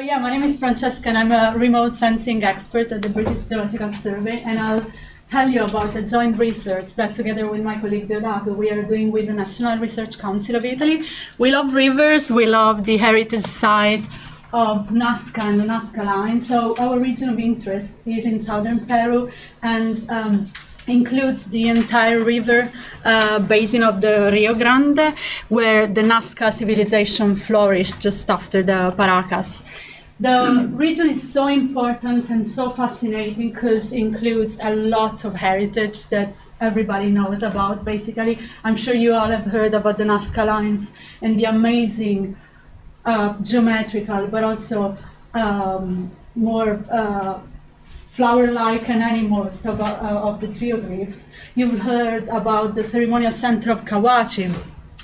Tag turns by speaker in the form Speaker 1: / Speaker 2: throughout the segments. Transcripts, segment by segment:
Speaker 1: Yeah, my name is Francesca and I'm a remote sensing expert at the British Geological Survey, and I'll tell you about a joint research that together with my colleague Deodato we are doing with the National Research Council of Italy. We love rivers, we love the heritage site of Nazca and the Nazca Lines. So our region of interest is in southern Peru and includes the entire river basin of the Rio Grande, where the Nazca civilization flourished just after the Paracas. The region is so important and so fascinating because it includes a lot of heritage that everybody knows about, basically. I'm sure you all have heard about the Nazca Lines and the amazing geometrical, but also more flower-like and animals of the geoglyphs. You've heard about the ceremonial center of Kawachi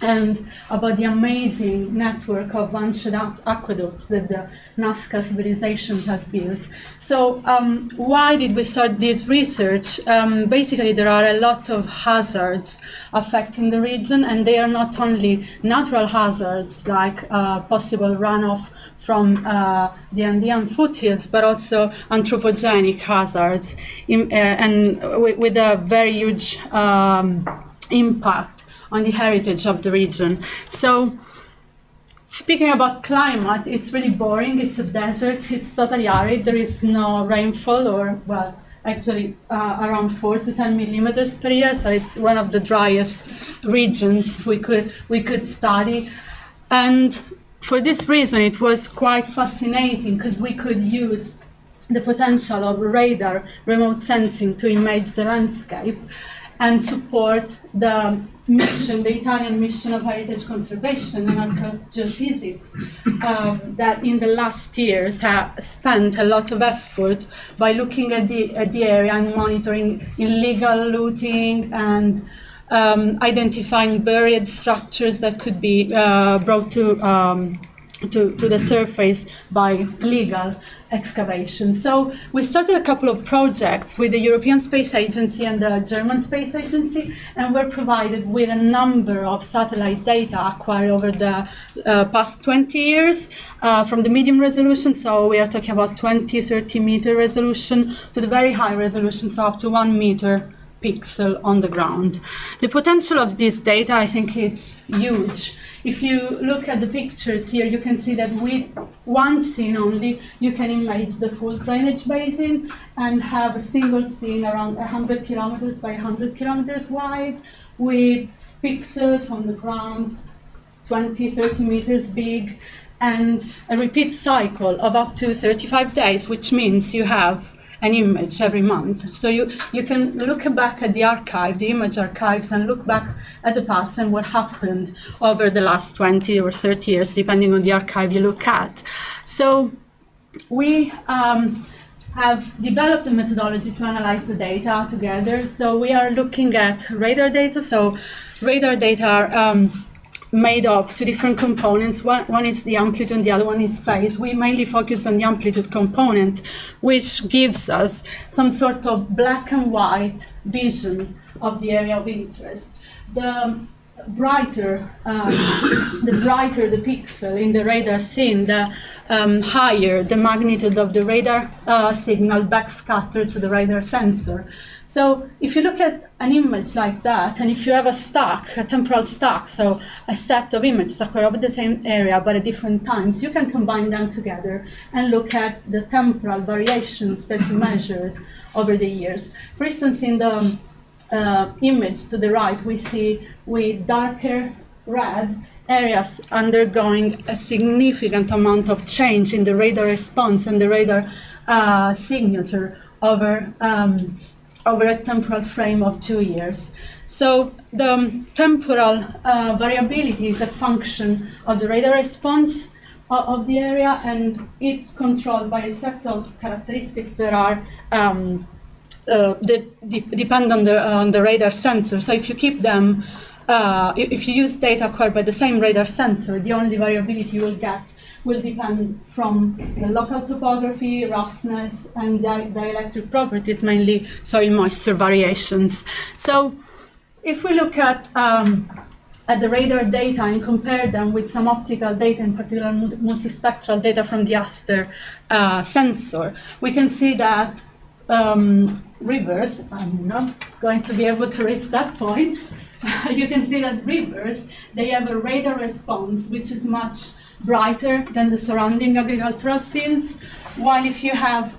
Speaker 1: and about the amazing network of ancient aqueducts that the Nazca civilization has built. So why did we start this research? Basically, there are a lot of hazards affecting the region, and they are not only natural hazards like possible runoff from the Andean foothills, but also anthropogenic hazards and with a very huge impact on the heritage of the region. So, speaking about climate, it's really boring. It's a desert. It's totally arid. There is no rainfall, or well, actually around 4 to 10 millimeters per year. So it's one of the driest regions we could study. And for this reason, it was quite fascinating because we could use the potential of radar remote sensing to image the landscape and support the mission, the Italian mission of heritage conservation and geophysics, that in the last years have spent a lot of effort by looking at the area and monitoring illegal looting and identifying buried structures that could be brought to the surface by legal excavation. So we started a couple of projects with the European Space Agency and the German Space Agency, and were provided with a number of satellite data acquired over the past 20 years from the medium resolution, so we are talking about 20-30 meter resolution, to the very high resolution, so up to 1 meter pixel on the ground. The potential of this data, I think it's huge. If you look at the pictures here, you can see that with one scene only, you can image the full drainage basin and have a single scene around 100 kilometers by 100 kilometers wide, with pixels on the ground, 20-30 meters big, and a repeat cycle of up to 35 days, which means you have an image every month. So you can look back at the archive, the image archives, and look back at the past and what happened over the last 20 or 30 years, depending on the archive you look at. So we have developed a methodology to analyze the data together. So we are looking at radar data. So radar data are made of two different components. One is the amplitude, the other one is phase. We mainly focused on the amplitude component, which gives us some sort of black and white vision of the area of interest. The brighter the pixel in the radar scene, the higher the magnitude of the radar signal backscattered to the radar sensor. So if you look at an image like that, and if you have a temporal stack, so a set of images that were over the same area but at different times, you can combine them together and look at the temporal variations that you measured over the years. For instance, in the image to the right, we see with darker red areas undergoing a significant amount of change in the radar response and the radar signature over a temporal frame of 2 years. So the temporal variability is a function of the radar response of the area, and it's controlled by a set of characteristics that are depend on the radar sensor. So if you keep them, if you use data acquired by the same radar sensor, the only variability you will get will depend from the local topography, roughness, and dielectric properties, mainly soil moisture variations. So if we look at at the radar data and compare them with some optical data, in particular multispectral data from the Aster sensor, we can see that rivers, I'm not going to be able to reach that point, you can see that rivers, they have a radar response which is much brighter than the surrounding agricultural fields, while if you have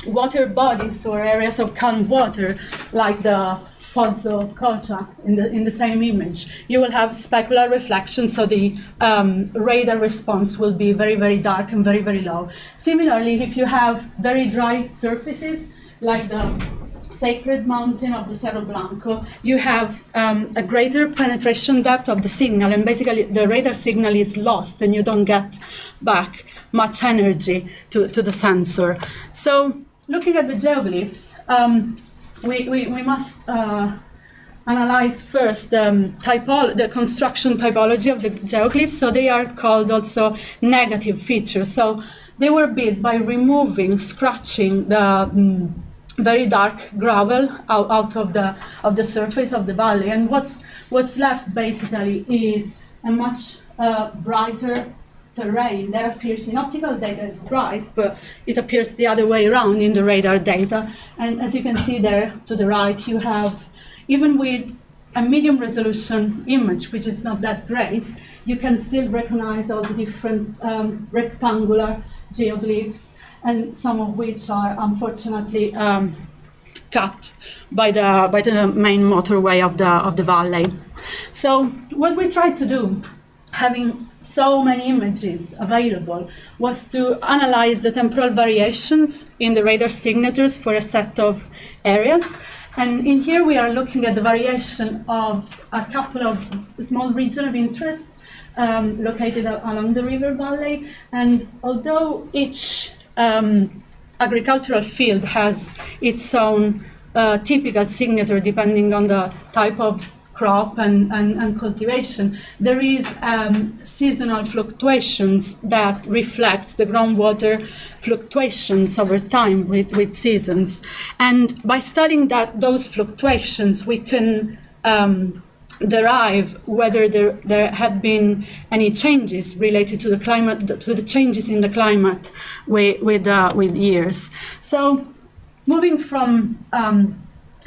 Speaker 1: water bodies or areas of calm water, like the Pozzo Colcha in the same image, you will have specular reflection, so the radar response will be very, very dark and very, very low. Similarly, if you have very dry surfaces, like the sacred mountain of the Cerro Blanco, you have a greater penetration depth of the signal, and basically the radar signal is lost and you don't get back much energy to the sensor. So looking at the geoglyphs, we must analyze first the construction typology of the geoglyphs. So they are called also negative features. So they were built by removing, scratching the very dark gravel out of the surface of the valley, and what's left basically is a much brighter terrain that appears in optical data as bright, but it appears the other way around in the radar data. And as you can see there to the right, you have, even with a medium resolution image, which is not that great, you can still recognize all the different rectangular geoglyphs, and some of which are unfortunately cut by the main motorway of the valley. So what we tried to do, having so many images available, was to analyze the temporal variations in the radar signatures for a set of areas. And in here we are looking at the variation of a couple of small regions of interest located along the river valley. And although each agricultural field has its own typical signature depending on the type of crop and cultivation, there is seasonal fluctuations that reflect the groundwater fluctuations over time with seasons. And by studying those fluctuations, we can derive whether there had been any changes related to the climate, to the changes in the climate with years. So moving from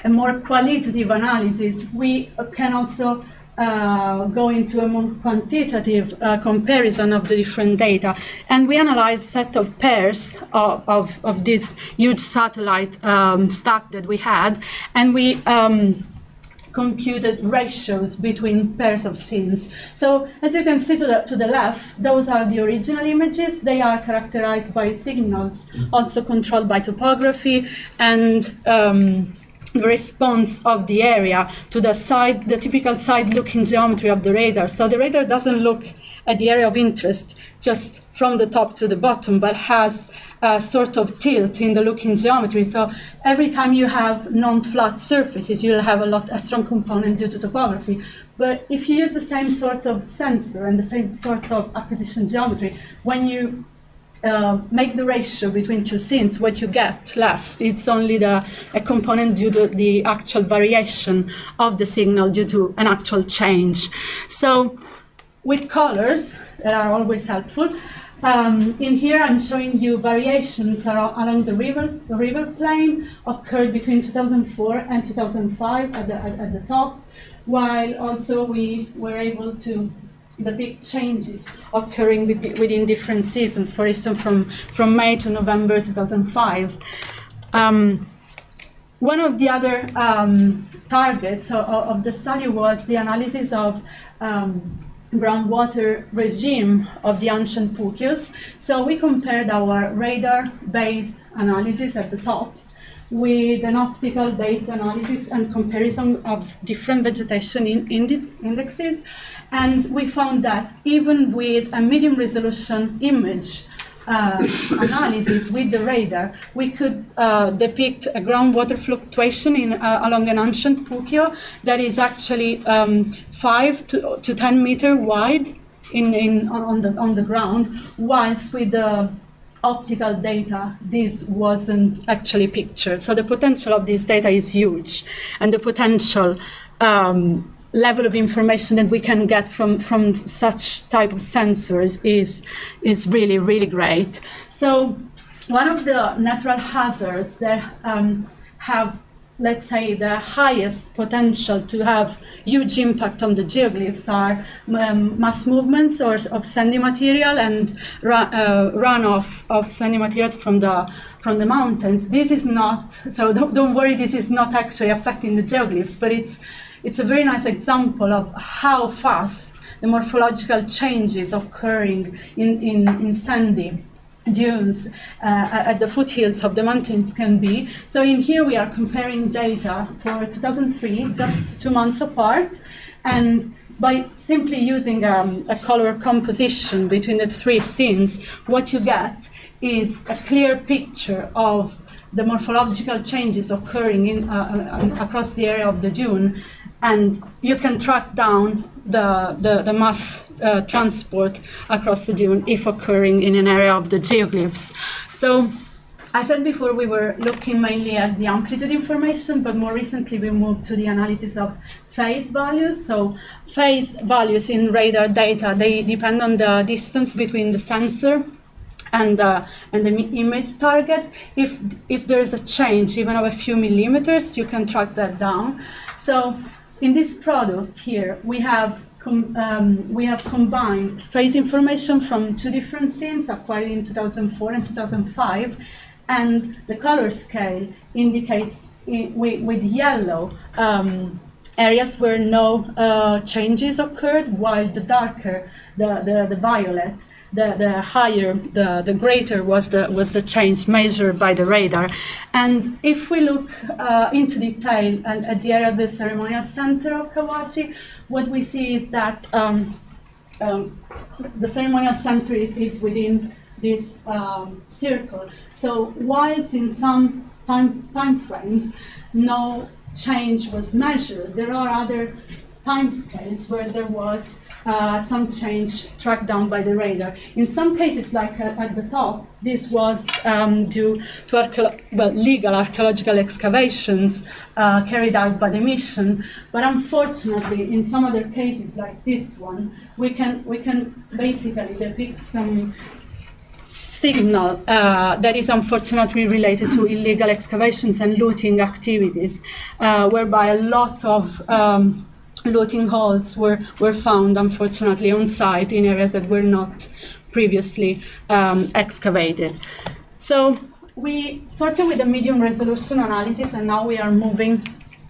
Speaker 1: a more qualitative analysis, we can also go into a more quantitative comparison of the different data. And we analyzed a set of pairs of this huge satellite stack that we had, and we computed ratios between pairs of scenes. So as you can see to the left, those are the original images. They are characterized by signals, also controlled by topography, and the response of the area to the typical side-looking geometry of the radar. So the radar doesn't look at the area of interest just from the top to the bottom, but has a sort of tilt in the looking geometry. So every time you have non-flat surfaces, you'll have a strong component due to topography. But if you use the same sort of sensor and the same sort of acquisition geometry, when you make the ratio between two scenes, what you get left, it's only a component due to the actual variation of the signal due to an actual change. So with colors that are always helpful, in here I'm showing you variations along the river plain occurred between 2004 and 2005 at the top, while also we were able to depict changes occurring within different seasons, for instance from May to November 2005. One of the other targets of the study was the analysis of groundwater regime of the ancient Pukyos. So we compared our radar-based analysis at the top with an optical-based analysis and comparison of different vegetation indexes. And we found that even with a medium resolution image analysis with the radar, we could depict a groundwater fluctuation along an ancient Pukyo that is actually 5 to 10 meter wide on the ground, whilst with the optical data, this wasn't actually pictured. So the potential of this data is huge, and the potential level of information that we can get from such type of sensors is really, really great. So one of the natural hazards that have, let's say, the highest potential to have huge impact on the geoglyphs are mass movements of sandy material and runoff of sandy materials from the mountains. This is not, so don't worry, this is not actually affecting the geoglyphs, but it's a very nice example of how fast the morphological changes occurring in sandy dunes at the foothills of the mountains can be. So in here we are comparing data for 2003, just 2 months apart, and by simply using a color composition between the three scenes, what you get is a clear picture of the morphological changes occurring across the area of the dune, and you can track down the mass transport across the dune if occurring in an area of the geoglyphs. So I said before we were looking mainly at the amplitude information, but more recently we moved to the analysis of phase values. So phase values in radar data, they depend on the distance between the sensor and the image target. If there is a change, even of a few millimeters, you can track that down. So in this product here, we have combined phase information from two different scenes acquired in 2004 and 2005, and the color scale indicates with yellow areas where no changes occurred, while the darker, the violet, the higher, the greater was the change measured by the radar. And if we look into detail at the area of the ceremonial center of Kawachi, what we see is that the ceremonial center is within this circle. So whilst in some time frames no change was measured, there are other time scales where there was some change tracked down by the radar. In some cases, like at the top, this was due to legal archaeological excavations carried out by the mission. But unfortunately, in some other cases, like this one, we can basically depict some signal that is unfortunately related to illegal excavations and looting activities, whereby a lot of looting holes were found, unfortunately, on site in areas that were not previously excavated. So we started with a medium resolution analysis, and now we are moving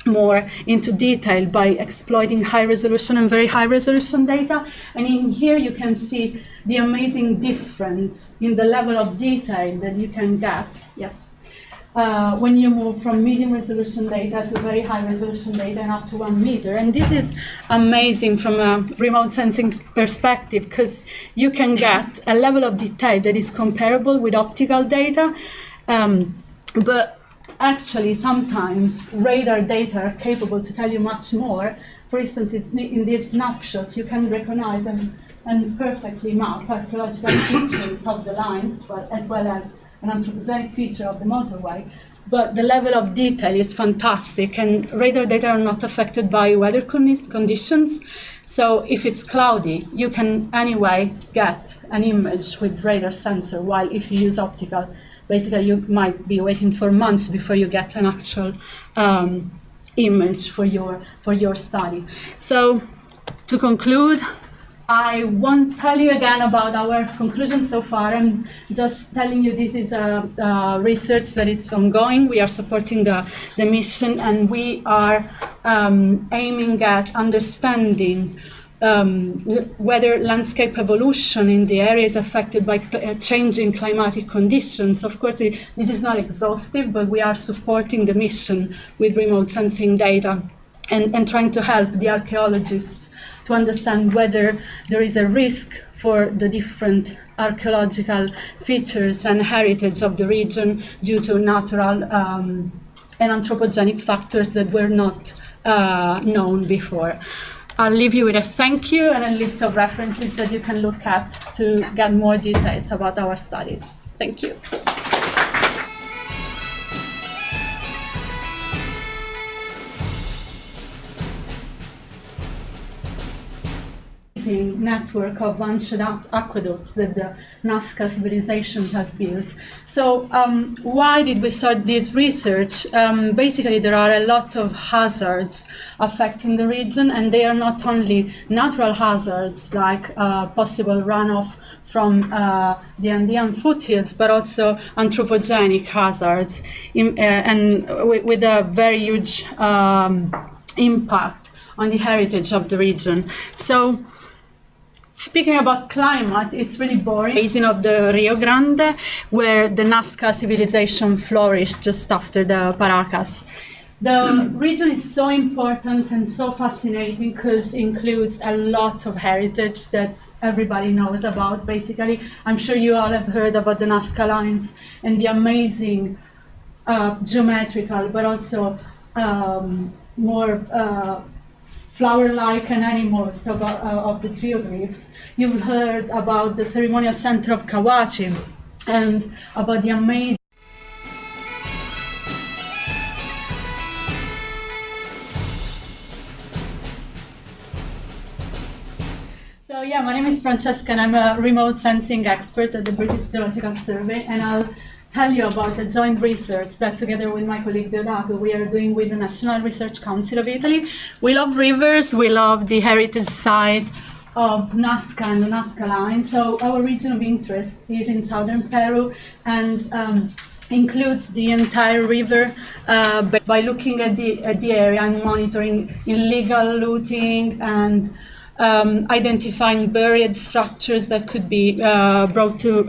Speaker 1: more into detail by exploiting high resolution and very high resolution data. And in here you can see the amazing difference in the level of detail that you can get. Yes. When you move from medium resolution data to very high resolution data and up to 1 meter. And this is amazing from a remote sensing perspective, because you can get a level of detail that is comparable with optical data, but actually sometimes radar data are capable to tell you much more. For instance, in this snapshot, you can recognize and perfectly map archaeological features of the line, as well as an anthropogenic feature of the motorway, but the level of detail is fantastic, and radar data are not affected by weather conditions. So if it's cloudy, you can anyway get an image with radar sensor, while if you use optical, basically you might be waiting for months before you get an actual image for your study. So to conclude, I won't tell you again about our conclusions so far. I'm just telling you this is a research that it's ongoing. We are supporting the mission, and we are aiming at understanding whether landscape evolution in the area is affected by changing climatic conditions. Of course, this is not exhaustive, but we are supporting the mission with remote sensing data and trying to help the archaeologists to understand whether there is a risk for the different archaeological features and heritage of the region due to natural and anthropogenic factors that were not known before. I'll leave you with a thank you and a list of references that you can look at to get more details about our studies. Thank you. network of ancient aqueducts that the Nazca civilization has built. So why did we start this research? Basically, there are a lot of hazards affecting the region, and they are not only natural hazards like possible runoff from the Andean foothills, but also anthropogenic hazards and with a very huge impact on the heritage of the region. So, speaking about climate, it's really boring. Basin of the Rio Grande, where the Nazca civilization flourished just after the Paracas. The region is so important and so fascinating because it includes a lot of heritage that everybody knows about, basically. I'm sure you all have heard about the Nazca Lines and the amazing geometrical, but also more flower-like and animals of the geoglyphs. You've heard about the ceremonial center of Kawachi and about the amazing So yeah, my name is Francesca and I'm a remote sensing expert at the British Geological Survey, and I'll tell you about a joint research that together with my colleague Deodato we are doing with the National Research Council of Italy. We love rivers, we love the heritage site of Nazca and the Nazca Lines. So our region of interest is in southern Peru and includes the entire river by looking at the area and monitoring illegal looting and identifying buried structures that could be brought to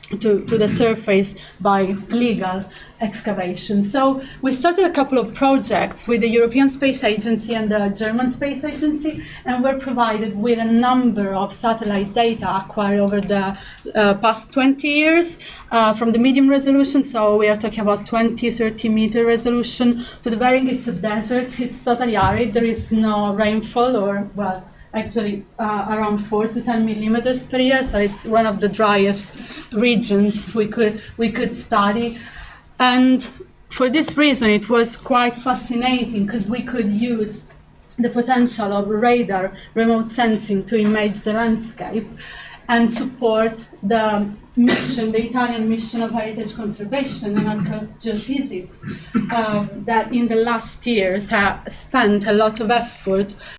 Speaker 1: the surface by legal excavation. So we started a couple of projects with the European Space Agency and the German Space Agency, and we're provided with a number of satellite data acquired over the past 20 years from the medium resolution, so we are talking about 20-30 meter resolution, to the very, it's a desert, it's totally arid, there is no rainfall or, well, actually around 4 to 10 millimeters per year, so it's one of the driest regions we could study. And for this reason, it was quite fascinating because we could use the potential of radar remote sensing to image the landscape and support the mission, the Italian mission of heritage conservation and geophysics that in the last years have spent a lot of effort